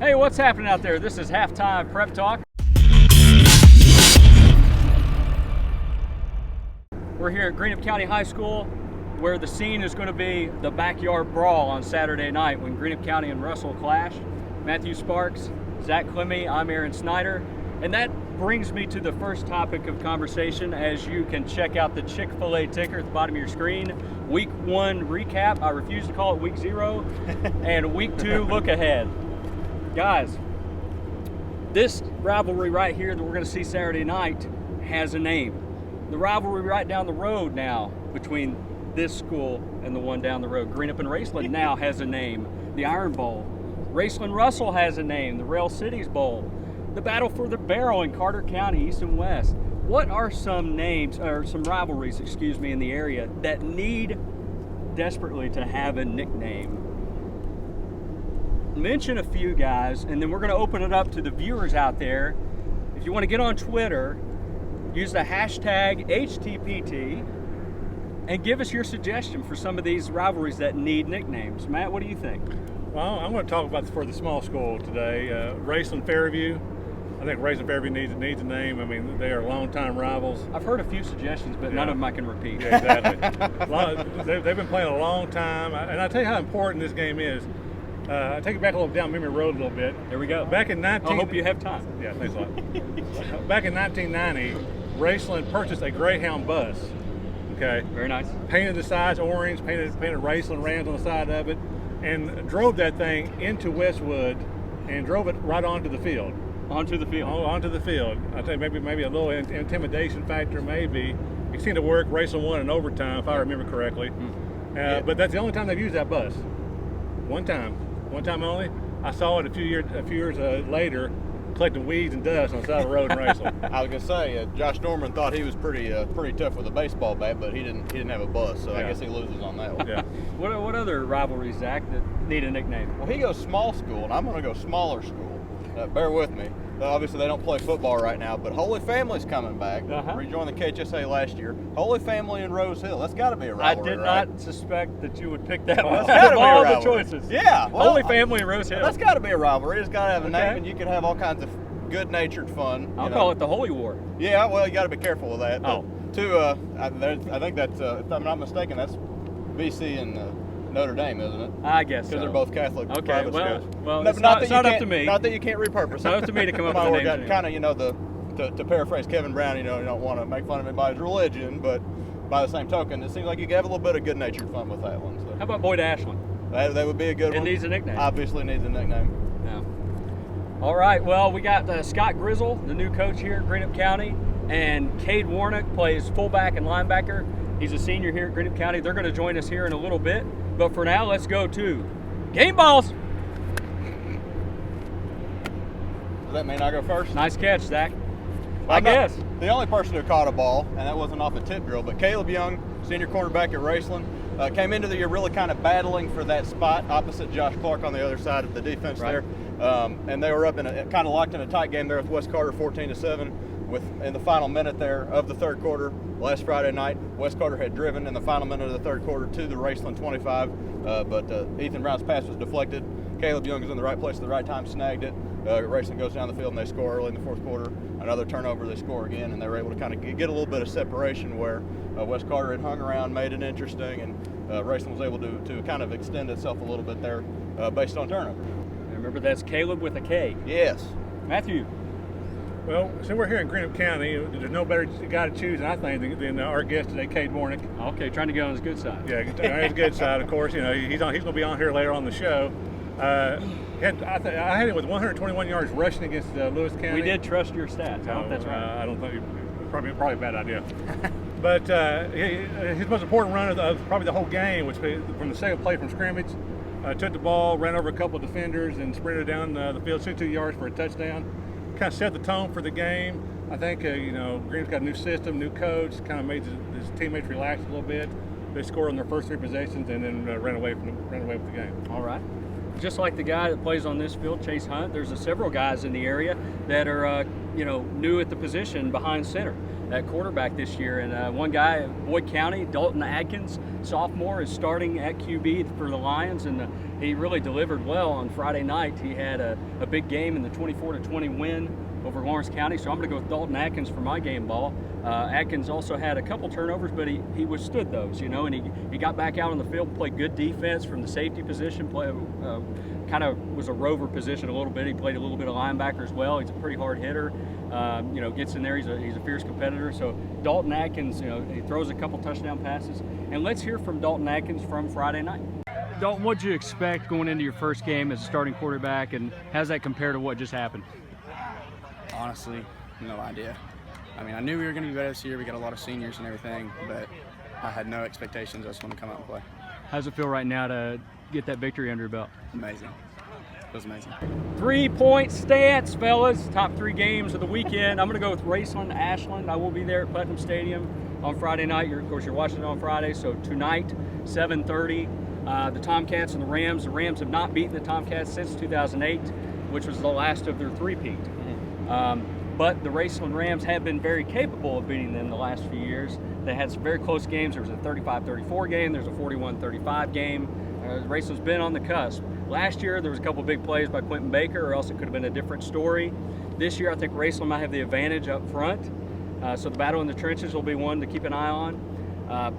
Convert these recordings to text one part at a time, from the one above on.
Hey, what's happening out there? This is Halftime Prep Talk. We're here at Greenup County High School, where the scene is going to be the backyard brawl on Saturday night when Greenup County and Russell clash. Matt Sparks Zack Klemme, I'm Aaron Snyder, and that brings me to the first topic of conversation. As you can check out the Chick-fil-A ticker at the bottom of your screen, Week 1 recap. I refuse to call it Week 0, and Week 2 look ahead. Guys, this rivalry right here that we're going to see Saturday night has a name. The rivalry right down the road now between this school and the one down the road, Greenup and Raceland, now has a name, the Iron Bowl. Raceland Russell has a name, the Rail Cities Bowl. The battle for the barrel in Carter County, East and West. What are some names, or some rivalries, in the area that need desperately to have a nickname? Mention a few, guys, and then we're going to open it up to the viewers out there. If you want to get on Twitter, use the hashtag HTPT and give us your suggestion for some of these rivalries that need nicknames. Matt, what do you think? Well, I'm going to talk about for the small school today. Raceland Fairview. I think Raceland Fairview needs a name. I mean, they are longtime rivals. I've heard a few suggestions, but none of them I can repeat. Yeah, exactly. They've been playing a long time, and I'll tell you how important this game is. I take it back a little down memory road a little bit. There we go. Back in I hope you have time. Yeah, thanks a lot. Back in 1990, Raceland purchased a Greyhound bus. Okay. Very nice. Painted the sides orange, painted Raceland Rams on the side of it, and drove that thing into Westwood and drove it right onto the field. Onto the field. Onto the field. I think maybe a little intimidation factor, maybe. It seemed to work. Raceland won in overtime, if I remember correctly. But that's the only time they've used that bus. One time only. I saw it a few years later, collecting weeds and dust on the side of the road in Raceland. I was gonna say, Josh Norman thought he was pretty tough with a baseball bat, but he didn't have a bus, so I guess he loses on that one. Yeah. What other rivalries, Zach, that need a nickname? Well, he goes small school, and I'm gonna go smaller school. Bear with me. Obviously, they don't play football right now, but Holy Family's coming back. Rejoined the KHSA last year. Holy Family and Rose Hill. That's got to be a rivalry, I did right? not suspect that you would pick that one. That's got to be a all rivalry. the choices. Yeah. Well, Holy Family and Rose Hill. That's got to be a rivalry. It's got to have a name, and you can have all kinds of good-natured fun. I'll call it the Holy War. Yeah. Well, you got to be careful with that. Oh. I think that's, if I'm not mistaken, that's BC and Notre Dame, isn't it? I guess so. Because they're both Catholic. Okay, well, it's not up to me. Not that you can't repurpose. It's not up to me to come up with a name. Kind of, to paraphrase Kevin Brown, you don't want to make fun of anybody's religion, but by the same token, it seems like you can have a little bit of good-natured fun with that one. So. How about Boyd Ashland? That would be a good one. It needs a nickname. Obviously needs a nickname. Yeah. All right, well, we got Scott Grizzle, the new coach here at Greenup County, and Cade Warnock plays fullback and linebacker. He's a senior here at Greenup County. They're going to join us here in a little bit. But for now, let's go to game balls. Does that mean I go first? Nice catch, Zach. Well, I guess. The only person who caught a ball, and that wasn't off a tip drill, but Caleb Young, senior cornerback at Raceland, came into the year really kind of battling for that spot opposite Josh Clark on the other side of the defense there. And they were up in kind of locked in a tight game there with West Carter 14-7. In the final minute there of the third quarter, last Friday night, West Carter had driven in the final minute of the third quarter to the Raceland 25, but Ethan Brown's pass was deflected. Caleb Young is in the right place at the right time, snagged it. Raceland goes down the field and they score early in the fourth quarter. Another turnover, they score again, and they were able to kind of get a little bit of separation where West Carter had hung around, made it interesting, and Raceland was able to kind of extend itself a little bit there based on turnover. Remember, that's Caleb with a K. Yes. Matthew. Well, so we're here in Greenup County. There's no better guy to choose, I think, than our guest today, Cade Warnock. Okay, trying to get on his good side. Yeah, on his good side, of course. He's going to be on here later on the show. I had him with 121 yards rushing against Lewis County. We did trust your stats. I hope that's right. I don't think probably a bad idea. But his most important run of probably the whole game was from the second play from scrimmage. Took the ball, ran over a couple of defenders, and sprinted down the field 62 yards for a touchdown. Kind of set the tone for the game. I think Greenup's got a new system, new coach. Kind of made his teammates relax a little bit. They scored on their first 3 possessions and then ran away with the game. All right. Just like the guy that plays on this field, Chase Hunt, there's several guys in the area that are new at the position behind center. at quarterback this year. And one guy, Boyd County, Dalton Adkins, sophomore, is starting at QB for the Lions, and he really delivered well on Friday night. He had a big game in the 24-20 win over Lawrence County, so I'm going to go with Dalton Adkins for my game ball. Atkins also had a couple turnovers, but he withstood those, and he got back out on the field, played good defense from the safety position, kind of was a rover position a little bit. He played a little bit of linebacker as well. He's a pretty hard hitter. Gets in there. He's a fierce competitor. So Dalton Atkins, he throws a couple touchdown passes. And let's hear from Dalton Atkins from Friday night. Dalton, what'd you expect going into your first game as a starting quarterback, and how does that compare to what just happened? Honestly, no idea. I mean, I knew we were going to be better this year. We got a lot of seniors and everything, but I had no expectations. I just want to come out and play. How does it feel right now to get that victory under your belt? Amazing. It was amazing. 3-point stance, fellas. Top 3 games of the weekend. I'm going to go with Raceland, Ashland. I will be there at Putnam Stadium on Friday night. Of course, you're watching it on Friday, so tonight, 7:30, the Tomcats and the Rams. The Rams have not beaten the Tomcats since 2008, which was the last of their three-peat. But the Raceland Rams have been very capable of beating them the last few years. They had some very close games. There was a 35-34 game. There's a 41-35 game. Raceland's been on the cusp. Last year, there was a couple big plays by Quentin Baker, or else it could have been a different story. This year, I think Raceland might have the advantage up front. So the battle in the trenches will be one to keep an eye on.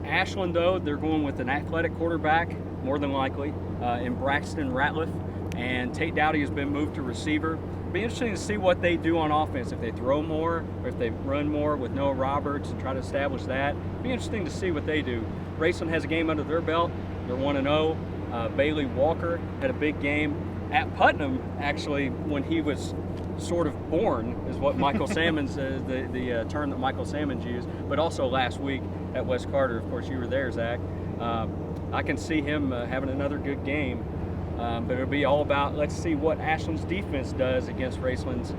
Ashland, though, they're going with an athletic quarterback, more than likely, in Braxton Ratliff. And Tate Dowdy has been moved to receiver. It'll be interesting to see what they do on offense, if they throw more or if they run more with Noah Roberts and try to establish that. It'll be interesting to see what they do. Raceland has a game under their belt. They're 1-0. Bailey Walker had a big game at Putnam, actually, when he was sort of born, is what Michael Salmons, the term that Michael Salmons used, but also last week at West Carter. Of course, you were there, Zach. I can see him having another good game. But it'll be all about, let's see what Ashland's defense does against Raceland's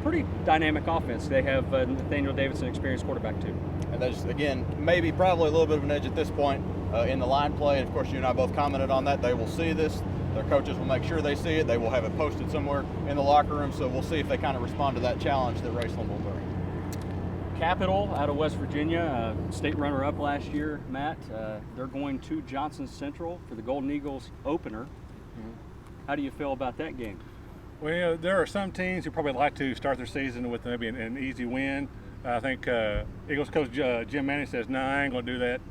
pretty dynamic offense. They have Nathaniel Davidson, experienced quarterback, too. And there's, again, maybe probably a little bit of an edge at this point in the line play. Of course, you and I both commented on that. They will see this. Their coaches will make sure they see it. They will have it posted somewhere in the locker room. So we'll see if they kind of respond to that challenge that Raceland will bring. Capital out of West Virginia, state runner-up last year, Matt. They're going to Johnson Central for the Golden Eagles opener. How do you feel about that game? Well, there are some teams who probably like to start their season with maybe an easy win. I think Eagles coach Jim Manning says, "No, I ain't going to do that."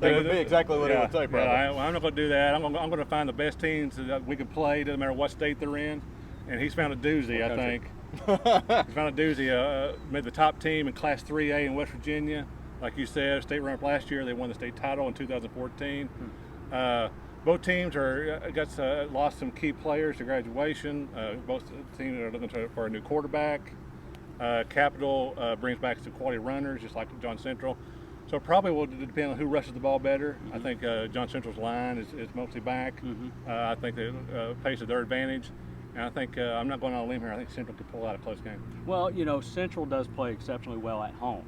That would be exactly what he would say, probably. I'm not going to do that. I'm going to find the best teams that we can play, doesn't matter what state they're in. And he's found a doozy, I think. He's found a doozy. Made the top team in Class 3A in West Virginia. Like you said, state runner-up last year. They won the state title in 2014. Both teams lost some key players to graduation. Both teams are looking for a new quarterback. Capital brings back some quality runners, just like John Central. So it probably will depend on who rushes the ball better. I think John Central's line is mostly back. I think the pace is their advantage. And I think, I'm not going on a limb here, I think Central could pull out a close game. Well, Central does play exceptionally well at home.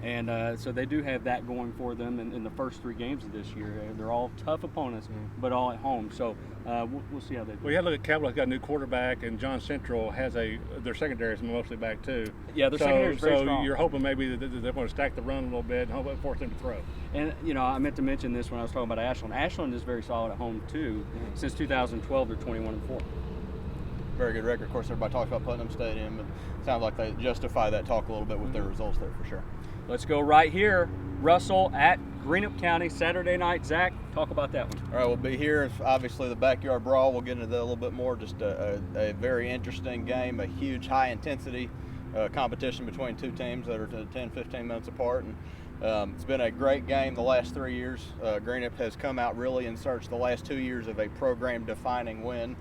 And so they do have that going for them in the first 3 games of this year. They're all tough opponents, but all at home. So we'll see how they do. Well, you have to look at Capital. Has got a new quarterback, and John Central has their secondary is mostly back too. Yeah, their secondary is very strong. So you're hoping maybe that they're going to stack the run a little bit and hope it force them to throw. And, I meant to mention this when I was talking about Ashland. Ashland is very solid at home too. Since 2012, they're 21-4. Very good record. Of course, everybody talks about Putnam Stadium, and it sounds like they justify that talk a little bit with their results there for sure. Let's go right here. Russell at Greenup County, Saturday night. Zach, talk about that one. All right, we'll be here. Obviously, the backyard brawl. We'll get into that a little bit more. Just a very interesting game, a huge high-intensity competition between two teams that are 10, 15 minutes apart. And it's been a great game the last 3 years. Greenup has come out really in search the last 2 years of a program-defining win.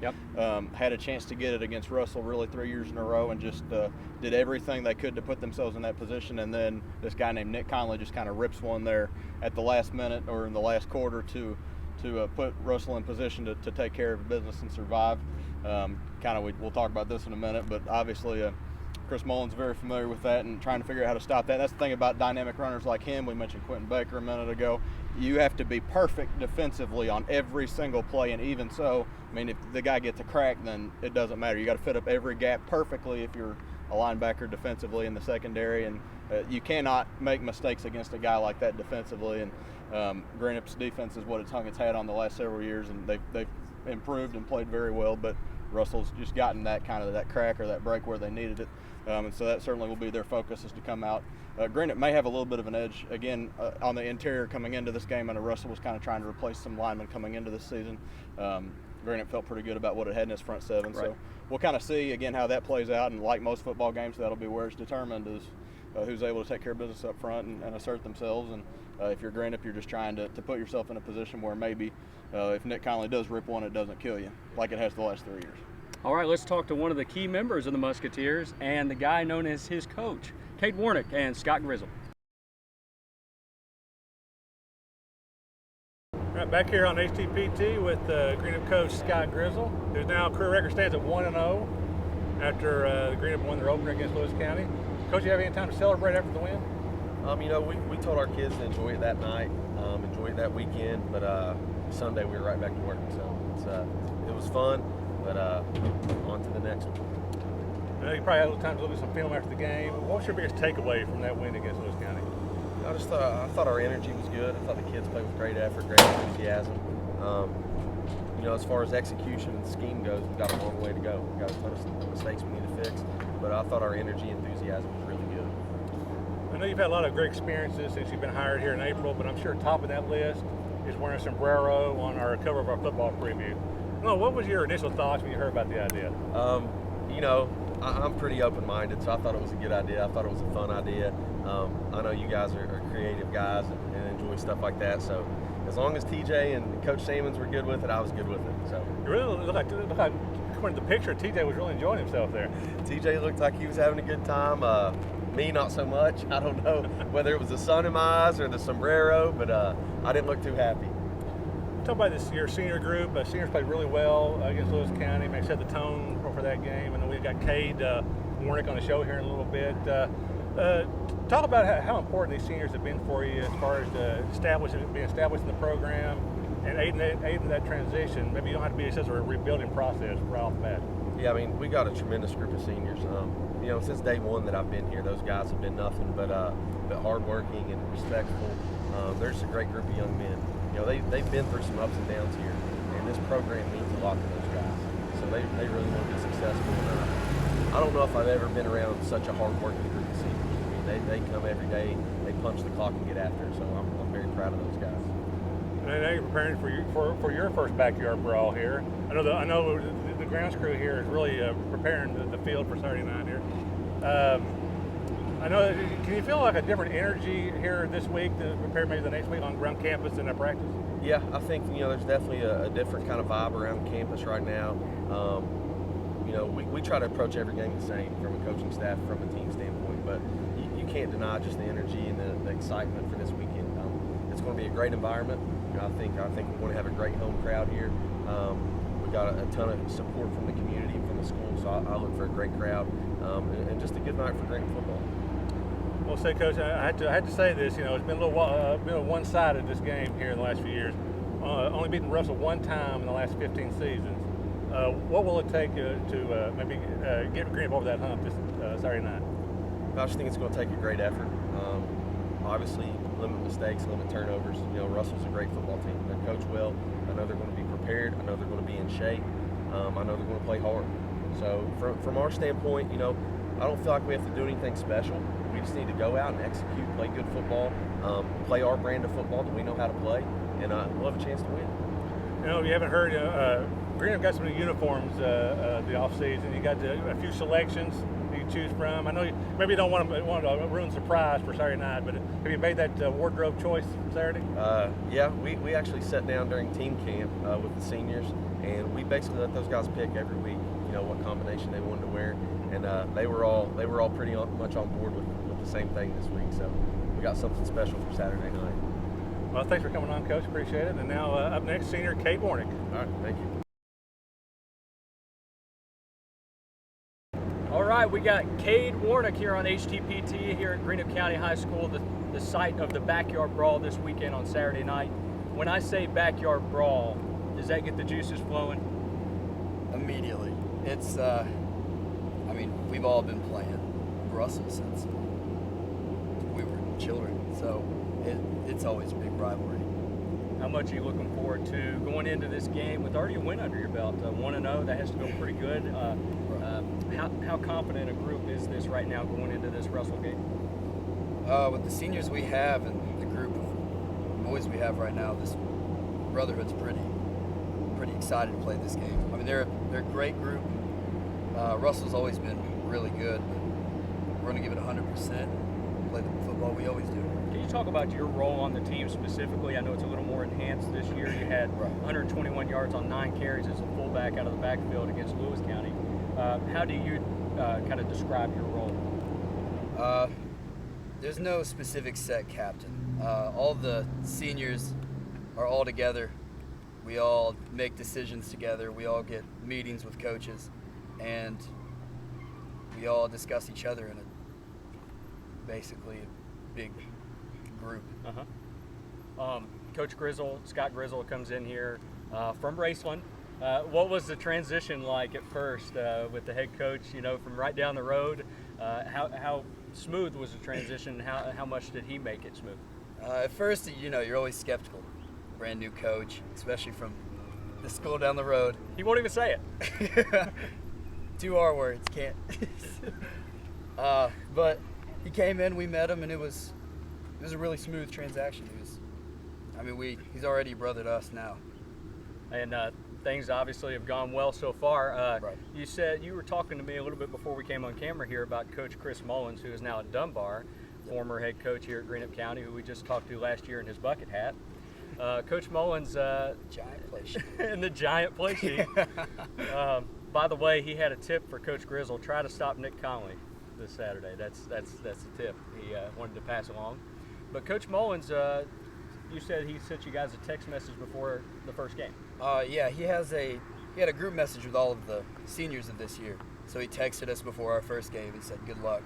Had a chance to get it against Russell really 3 years in a row and just did everything they could to put themselves in that position. And then this guy named Nick Conley just kind of rips one there at the last minute or in the last quarter to put Russell in position to take care of business and survive. We'll talk about this in a minute, but obviously Chris Mullen's very familiar with that and trying to figure out how to stop that. That's the thing about dynamic runners like him. We mentioned Quentin Baker a minute ago. You have to be perfect defensively on every single play, and even so, I mean, if the guy gets a crack, then it doesn't matter. You got to fit up every gap perfectly if you're a linebacker defensively in the secondary, and you cannot make mistakes against a guy like that defensively. And Greenup's defense is what it's hung its hat on the last several years, and they've improved and played very well, but Russell's just gotten that crack or that break where they needed it, and so that certainly will be their focus, is to come out. Greenup may have a little bit of an edge again on the interior coming into this game. I know Russell was kind of trying to replace some linemen coming into this season. Greenup felt pretty good about what it had in his front seven, right. So we'll kind of see again how that plays out, and like most football games, that'll be where it's determined, is who's able to take care of business up front and assert themselves. And if you're Greenup, you're just trying to put yourself in a position where maybe if Nick Conley does rip one, it doesn't kill you like it has the last 3 years. All right, let's talk to one of the key members of the Musketeers and the guy known as his coach, Cade Warnock and Scott Grizzle. Right, back here on HTPT with Greenup coach Scott Grizzle, whose now career record stands at 1-0 after Greenup won their opener against Lewis County. Coach, you have any time to celebrate after the win? We told our kids to enjoy it that night, enjoy it that weekend, but Sunday we were right back to work. So it was fun, but on to the next one. I know you probably had a little time to look at some film after the game. What was your biggest takeaway from that win against Lewis County? I thought our energy was good. I thought the kids played with great effort, great enthusiasm. As far as execution and scheme goes, we've got a long way to go. We've got a ton of mistakes we need to fix, but I thought our energy and enthusiasm was really good. I know you've had a lot of great experiences since you've been hired here in April, but I'm sure top of that list is wearing a sombrero on our cover of our football preview. What was your initial thoughts when you heard about the idea? I'm pretty open-minded, so I thought it was a good idea. I thought it was a fun idea. I know you guys are creative guys and enjoy stuff like that, so as long as TJ and Coach Sammons were good with it, I was good with it. So it really looked like according to the picture, TJ was really enjoying himself there. TJ looked like he was having a good time. Me, not so much. I don't know whether it was the sun in my eyes or the sombrero, but I didn't look too happy. Talk about your senior group. Seniors played really well against Lewis County. Maybe set the tone for that game. I know we've got Cade Warnock on the show here in a little bit. Talk about how important these seniors have been for you as far as being established in the program and aiding that transition. Maybe you don't have to be such a rebuilding process right off the bat. Yeah, we got a tremendous group of seniors. Since day one that I've been here, those guys have been nothing but hardworking and respectful. They're just a great group of young men. They've been through some ups and downs here, and this program means a lot to those guys. So they really want to be successful. And I don't know if I've ever been around such a hardworking group of seniors. They come every day, they punch the clock and get after it. So I'm very proud of those guys. And now you're preparing for your first backyard brawl here. I know the grounds crew here is really preparing the field for Saturday night here. Can you feel like a different energy here this week to prepare maybe the next week on campus and at practice? Yeah, I think there's definitely a different kind of vibe around campus right now. We try to approach every game the same from a coaching staff, from a team standpoint, but you can't deny just the energy and the excitement for this weekend. It's going to be a great environment. I think we're going to have a great home crowd here. We got a ton of support from the community and from the school, so I look for a great crowd and just a good night for Greenup football. Well, say, Coach, I had to say this. It's been a little one-sided this game here in the last few years. Only beating Russell one time in the last 15 seasons. What will it take to maybe get Greenup over that hump this Saturday night? I just think it's going to take a great effort. Obviously, limit mistakes, limit turnovers. Russell's a great football team. They're coached well. I know they're going to be prepared. I know they're going to be in shape. I know they're going to play hard. So from our standpoint, I don't feel like we have to do anything special. We just need to go out and execute, play good football, play our brand of football that we know how to play, and we'll have a chance to win. You haven't heard, Greenup got some new uniforms the off-season. You got a few selections you can choose from. I know maybe you don't want to ruin surprise for Saturday night, but have you made that wardrobe choice for Saturday? Yeah, we actually sat down during team camp with the seniors, and we basically let those guys pick every week, what combination they wanted to wear, and they were all pretty much on board with the same thing this week. So we got something special for Saturday night. Well, thanks for coming on, Coach. Appreciate it. And now up next, senior Cade Warnock. All right, thank you. All right, we got Cade Warnock here on HTPT here at Greenup County High School, the site of the backyard brawl this weekend on Saturday night. When I say backyard brawl, does that get the juices flowing? Immediately. It's, mean, we've all been playing Russell since we were children, so it's always a big rivalry. How much are you looking forward to going into this game with already a win under your belt? 1-0, that has to go pretty good. How confident a group is this right now going into this Russell game? With the seniors we have and the group of boys we have right now, this brotherhood's pretty excited to play this game. I mean, they're a great group. Russell's always been really good, but we're going to give it 100%, play the football we always do. Can you talk about your role on the team specifically? I know it's a little more enhanced this year. You had 121 yards on 9 carries as a fullback out of the backfield against Lewis County. How do you kind of describe your role? There's no specific set captain. All the seniors are all together. We all make decisions together. We all get meetings with coaches, and we all discuss each other in basically a big group. Coach Grizzle, Scott Grizzle, comes in here from Raceland. What was the transition like at first with the head coach? You know, from right down the road. How smooth was the transition? How much did he make it smooth? At first, you're always skeptical. Brand new coach, especially from the school down the road. He won't even say it. 2 R words, can't. But he came in, we met him, and it was a really smooth transaction. He's already brothered us now. And things obviously have gone well so far. Right. You said you were talking to me a little bit before we came on camera here about Coach Chris Mullins, who is now at Dunbar, former head coach here at Greenup County, who we just talked to last year in his bucket hat. Coach Mullins, giant play sheet. in the giant play sheet. By the way, he had a tip for Coach Grizzle: try to stop Nick Conley this Saturday. That's the tip he wanted to pass along. But Coach Mullins, you said he sent you guys a text message before the first game. Yeah, he had a group message with all of the seniors of this year. So he texted us before our first game and said good luck.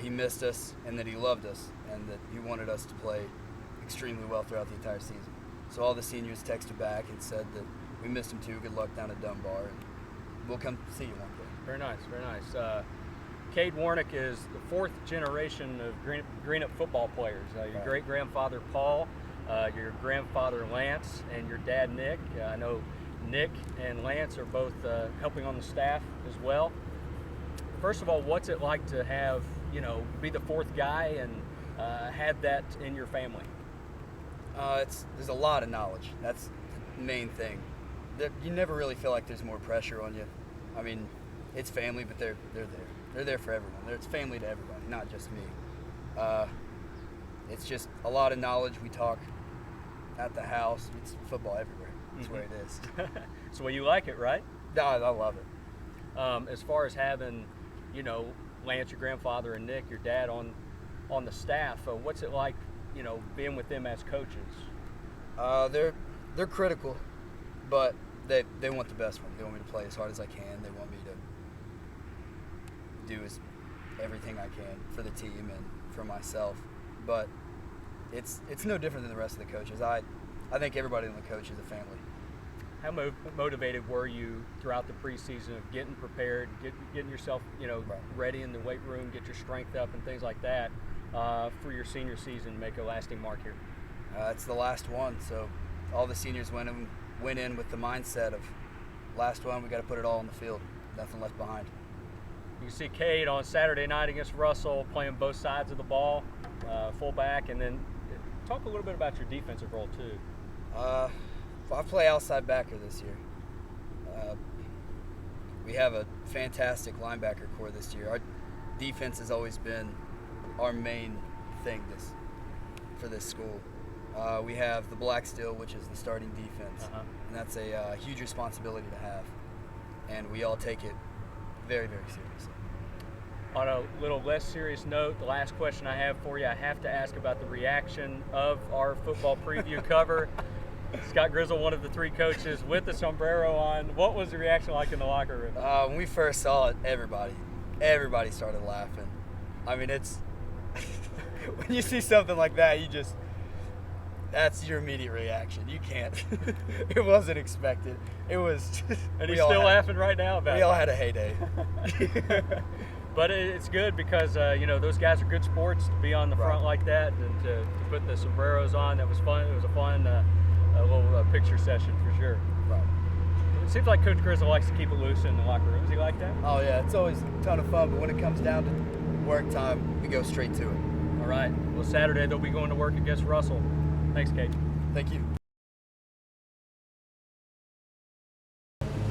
He missed us and that he loved us and that he wanted us to play extremely well throughout the entire season. So all the seniors texted back and said that we missed him too. Good luck down at Dunbar, and we'll come see you one day. Very nice, very nice. Cade Warnock is the 4th generation of Greenup football players. Your great-grandfather Paul, your grandfather Lance, and your dad Nick. I know Nick and Lance are both helping on the staff as well. First of all, what's it like to have, be the 4th guy and have that in your family? There's a lot of knowledge. That's the main thing. You never really feel like there's more pressure on you. I mean, it's family, but they're there. They're there for everyone. It's family to everybody, not just me. It's just a lot of knowledge. We talk at the house. It's football everywhere. That's where it is. So you like it, right? No, I love it. As far as having, Lance, your grandfather, and Nick, your dad, on the staff, what's it like, being with them as coaches? They're critical, but they want the best for me. They want me to play as hard as I can. They want me to do everything I can for the team and for myself. But it's no different than the rest of the coaches. I think everybody on the coach is a family. How motivated were you throughout the preseason of getting prepared, getting yourself, ready in the weight room, get your strength up and things like that for your senior season, make a lasting mark here? It's the last one, so all the seniors went in with the mindset of last one, we got to put it all on the field, nothing left behind. You see Cade on Saturday night against Russell playing both sides of the ball, fullback, and then talk a little bit about your defensive role too. I play outside backer this year. We have a fantastic linebacker core this year. Our defense has always been our main thing for this school. We have the Black Steel, which is the starting defense, and that's a huge responsibility to have, and we all take it very, very seriously. On a little less serious note, the last question I have for you, I have to ask about the reaction of our football preview cover. Scott Grizzle, one of the 3 coaches with the sombrero on. What was the reaction like in the locker room? When we first saw it, everybody started laughing. I mean, it's when you see something like that, That's your immediate reaction. You can't. It wasn't expected. It was. And he's still laughing right now about it. We all had a heyday. But it's good because, those guys are good sports to be on the front like that and to put the sombreros on. That was fun. It was a fun little picture session for sure. Right. It seems like Coach Grizzle likes to keep it loose in the locker room. Is he like that? Oh, yeah. It's always a ton of fun, but when it comes down to work time, we go straight to it. All right. Well, Saturday they'll be going to work against Russell. Thanks, Cade. Thank you.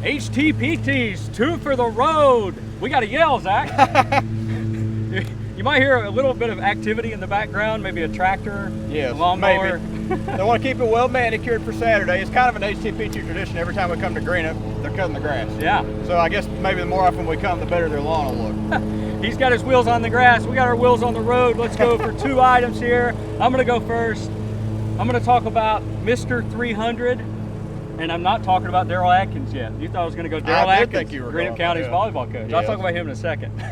HTPTs, 2 for the road. We got to yell, Zach. You might hear a little bit of activity in the background, maybe a tractor, Yes, a lawnmower. maybe. They want to keep it well manicured for Saturday. It's kind of an HTPT tradition. Every time we come to Greenup, they're cutting the grass. Yeah. So I guess maybe the more often we come, the better their lawn will look. He's got his wheels on the grass. We got our wheels on the road. Let's go for 2 items here. I'm going to go first. I'm going to talk about Mr. 300. And I'm not talking about Daryl Atkins yet. You thought I was going to go Daryl I did Atkins, think you were Greenup going County's there, volleyball coach. Yeah. I'll talk about him in a second. 2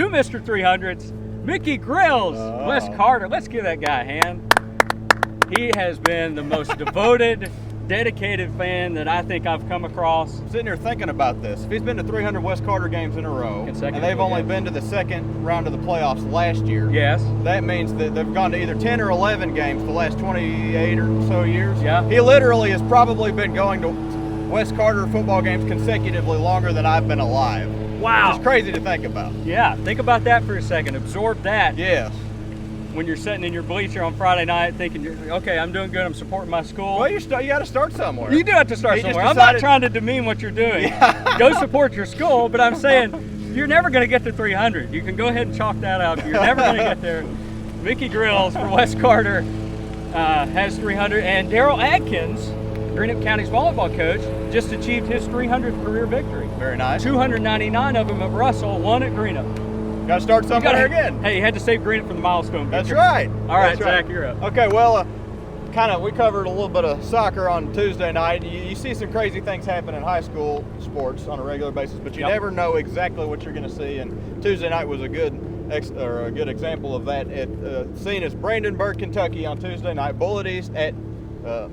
Mr. 300s, Mickey Grills, Wes Carter. Let's give that guy a hand. He has been the most devoted, dedicated fan that I think I've come across. Sitting here thinking about this. If he's been to 300 West Carter games in a row, and Consecutively, they've only yeah. been to the second round of the playoffs last year, Yes. that means that they've gone to either 10 or 11 games the last 28 or so years. Yeah. He literally has probably been going to West Carter football games consecutively longer than I've been alive. Wow. It's crazy to think about. Yeah, think about that for a second. Absorb that. Yes. When you're sitting in your bleacher on Friday night thinking, okay, I'm doing good, I'm supporting my school. Well, you got to start somewhere. You do have to start He just somewhere. I'm not decided- trying to demean what you're doing. Go support your school, but I'm saying you're never going to get to 300. You can go ahead and chalk that out. You're never going to get there. Mickey Grills for West Carter has 300, and Daryl Atkins, Greenup County's volleyball coach, just achieved his 300th career victory. Very nice. 299 of them at Russell, 1 at Greenup. Got to start somewhere again. Hey, you had to save Greenup from the milestone That's victory. right. All right, That's right. Zach, you're up. Okay, well, we covered a little bit of soccer on Tuesday night. You see some crazy things happen in high school sports on a regular basis, but you Yep. never know exactly what you're going to see. And Tuesday night was a good example of that. Seen as Brandenburg, Kentucky on Tuesday night, Bullitt East in a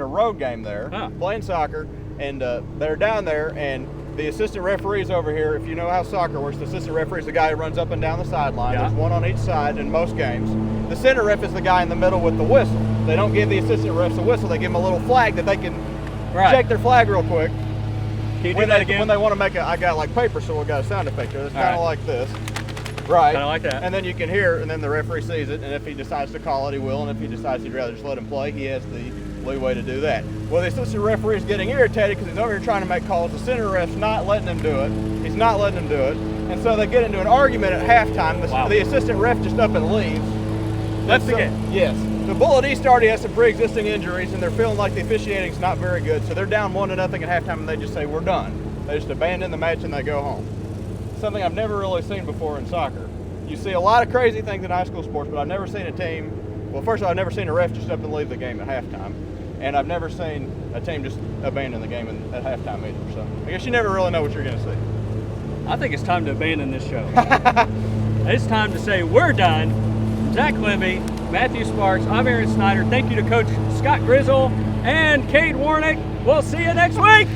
road game there, playing soccer, and they're down there, and the assistant referees over here, if you know how soccer works, the assistant referee is the guy who runs up and down the sideline. Yeah. There's one on each side in most games. The center ref is the guy in the middle with the whistle. They don't give the assistant refs a whistle. They give them a little flag that they can check their flag real quick. Can you do that again? When they want to make I got like paper, so we got a sound effect here. It's kind of like this. Right. Kind of like that. And then you can hear, and then the referee sees it, and if he decides to call it, he will. And if he decides he'd rather just let him play, he has the leeway to do that. Well, the assistant referee is getting irritated because he's over here trying to make calls. The center ref's not letting him do it. He's not letting him do it. And so they get into an argument at halftime. The assistant ref just up and leaves. That's the game. Yes. The Bullitt East already has some pre-existing injuries, and they're feeling like the officiating's not very good. So they're down 1-0 at halftime, and they just say, we're done. They just abandon the match and they go home. Something I've never really seen before in soccer. You see a lot of crazy things in high school sports, but I've never seen a team, well, first of all, I've never seen a ref just up and leave the game at halftime. And I've never seen a team just abandon the game at halftime either. So I guess you never really know what you're going to see. I think it's time to abandon this show. It's time to say we're done. Zack Klemme, Matthew Sparks, I'm Aaron Snyder. Thank you to Coach Scott Grizzle and Cade Warnock. We'll see you next week.